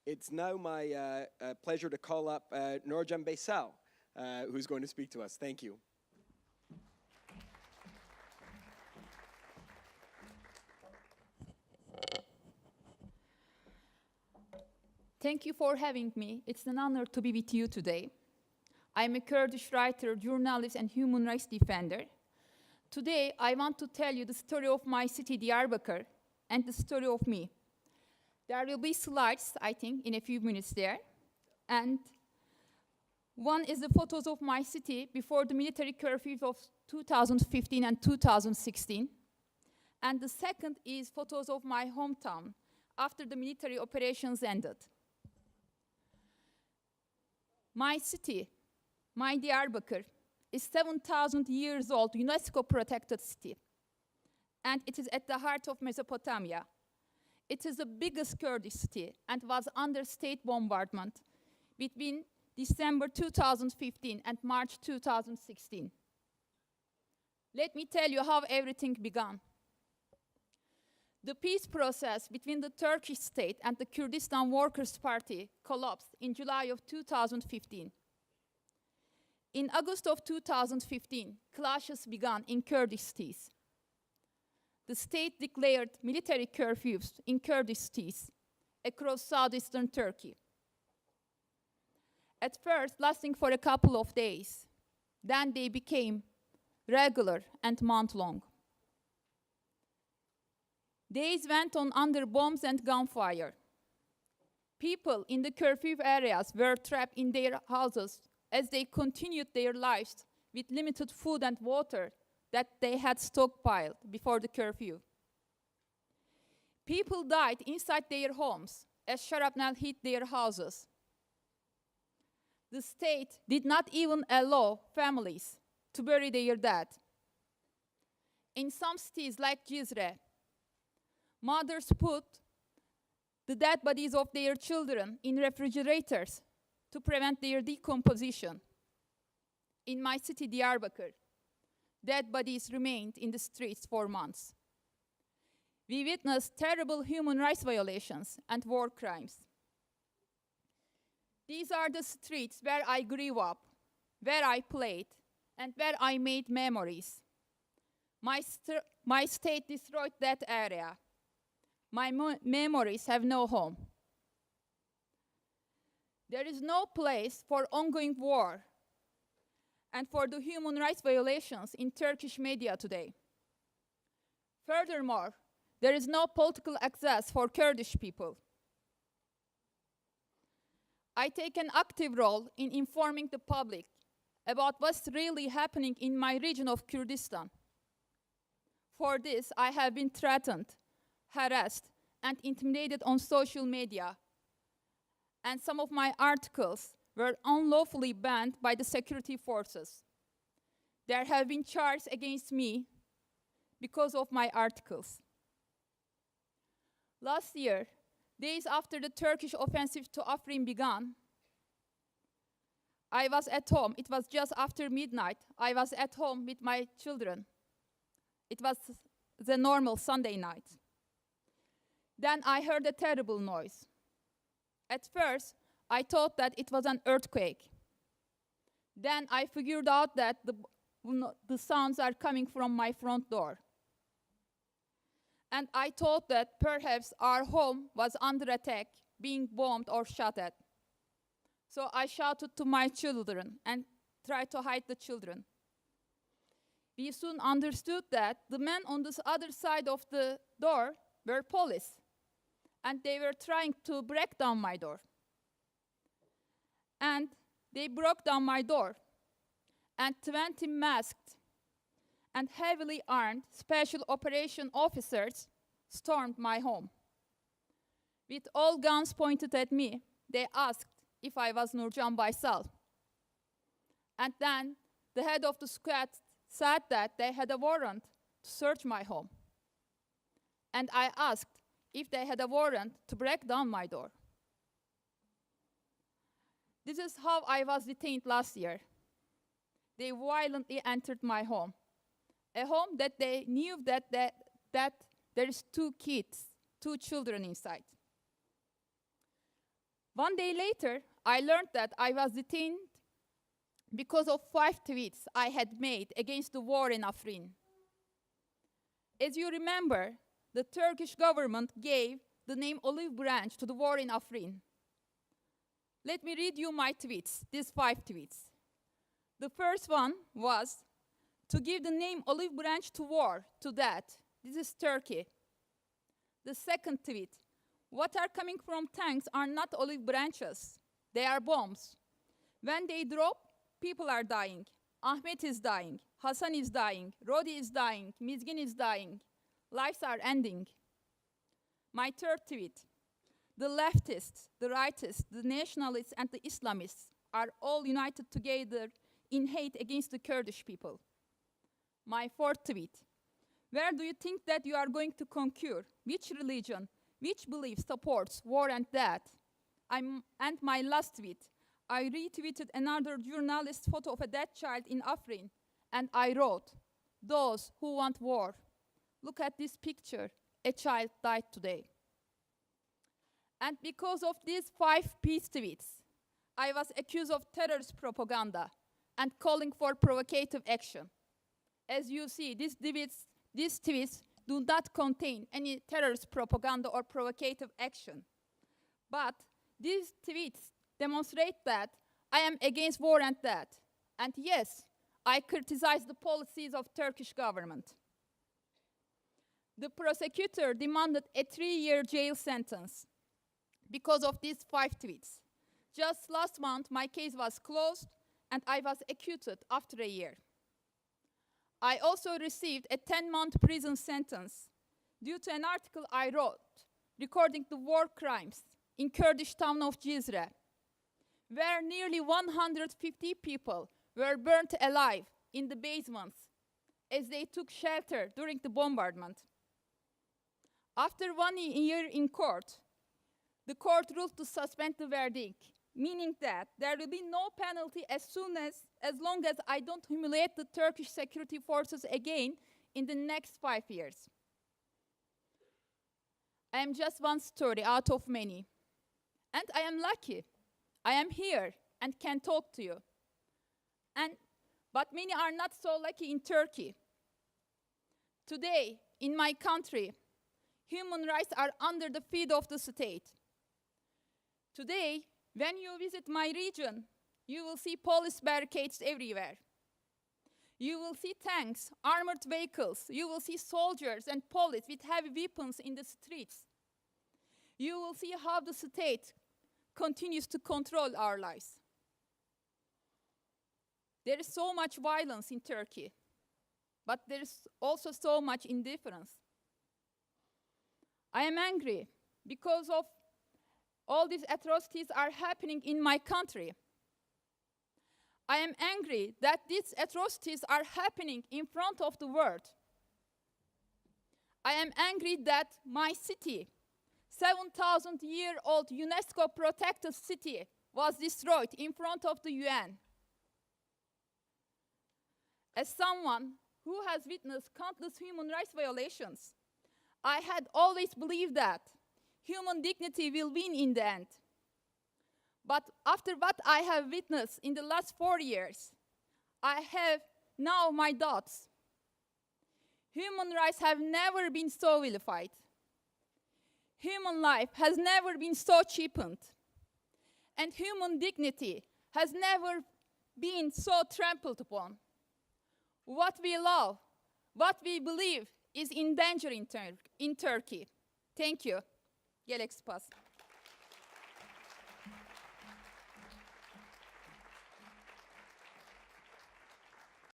It's now my pleasure to call up Nurcan Baysal, who's going to speak to us. Thank you. Thank you for having me. It's an honor to be with you today. I'm a Kurdish writer, journalist, and human rights defender. Today, I want to tell you the story of my city, Diyarbakir, and the story of me. There will be slides, I think, in a few minutes there. And one is the photos of my city before the military curfews of 2015 and 2016. And the second is photos of my hometown after the military operations ended. My city, my Diyarbakir, is 7,000 years old UNESCO-protected city. And it is at the heart of Mesopotamia. It is the biggest Kurdish city and was under state bombardment between December 2015 and March 2016. Let me tell you how everything began. The peace process between the Turkish state and the Kurdistan Workers' Party collapsed in July of 2015. In August of 2015, clashes began in Kurdish cities. The state declared military curfews in Kurdish cities across southeastern Turkey. At first, lasting for a couple of days. Then they became regular and month-long. Days went on under bombs and gunfire. People in the curfew areas were trapped in their houses as they continued their lives with limited food and water that they had stockpiled before the curfew. People died inside their homes as shrapnel hit their houses. The state did not even allow families to bury their dead. In some cities like Cizre, mothers put the dead bodies of their children in refrigerators to prevent their decomposition. In my city, Diyarbakir, dead bodies remained in the streets for months. We witnessed terrible human rights violations and war crimes. These are the streets where I grew up, where I played, and where I made memories. My state destroyed that area. My memories have no home. There is no place for ongoing war and for the human rights violations in Turkish media today. Furthermore, there is no political access for Kurdish people. I take an active role in informing the public about what's really happening in my region of Kurdistan. For this, I have been threatened, harassed, and intimidated on social media, and some of my articles were unlawfully banned by the security forces. There have been charges against me because of my articles. Last year, days after the Turkish offensive to Afrin began, I was at home. It was just after midnight. I was at home with my children. It was the normal Sunday night. Then I heard a terrible noise. At first, I thought that it was an earthquake. Then I figured out that the sounds are coming from my front door. And I thought that perhaps our home was under attack, being bombed or shot at. So I shouted to my children and tried to hide the children. We soon understood that the men on the other side of the door were police, and they were trying to break down my door. And they broke down my door, and 20 masked and heavily armed special operation officers stormed my home. With all guns pointed at me, they asked if I was Nurcan Baysal. And then the head of the squad said that they had a warrant to search my home. And I asked if they had a warrant to break down my door. This is how I was detained last year. They violently entered my home, a home that they knew that there is two children inside. One day later, I learned that I was detained because of 5 tweets I had made against the war in Afrin. As you remember, the Turkish government gave the name olive branch to the war in Afrin. Let me read you my tweets, these 5 tweets. The first one was to give the name olive branch to war, to that. This is Turkey. The second tweet, what are coming from tanks are not olive branches. They are bombs. When they drop, people are dying. Ahmet is dying. Hassan is dying. Rodi is dying. Mizgin is dying. Lives are ending. My third tweet, the leftists, the rightists, the nationalists, and the Islamists are all united together in hate against the Kurdish people. My fourth tweet, where do you think that you are going to conquer? Which religion, which belief supports war and death? And my last tweet, I retweeted another journalist's photo of a dead child in Afrin, and I wrote, those who want war, look at this picture, a child died today. And because of these 5 peace tweets, I was accused of terrorist propaganda and calling for provocative action. As you see, these tweets do not contain any terrorist propaganda or provocative action. But these tweets demonstrate that I am against war and death. And yes, I criticize the policies of Turkish government. The prosecutor demanded a 3-year jail sentence because of these 5 tweets. Just last month, my case was closed and I was acquitted after a year. I also received a 10-month prison sentence due to an article I wrote recording the war crimes in Kurdish town of Cizre, where nearly 150 people were burnt alive in the basements as they took shelter during the bombardment. After 1 year in court, the court ruled to suspend the verdict, meaning that there will be no penalty as long as I don't humiliate the Turkish security forces again in the next 5 years. I am just one story out of many. And I am lucky. I am here and can talk to you. But many are not so lucky in Turkey. Today, in my country, human rights are under the feet of the state. Today, when you visit my region, you will see police barricades everywhere. You will see tanks, armored vehicles. You will see soldiers and police with heavy weapons in the streets. You will see how the state continues to control our lives. There is so much violence in Turkey, but there is also so much indifference. I am angry because of all these atrocities are happening in my country. I am angry that these atrocities are happening in front of the world. I am angry that my city, 7,000-year-old UNESCO-protected city, was destroyed in front of the UN. As someone who has witnessed countless human rights violations, I had always believed that human dignity will win in the end. But after what I have witnessed in the last 4 years, I have now my doubts. Human rights have never been so vilified. Human life has never been so cheapened. And human dignity has never been so trampled upon. What we love, what we believe is in danger in Turkey. Thank you. Gel Expas.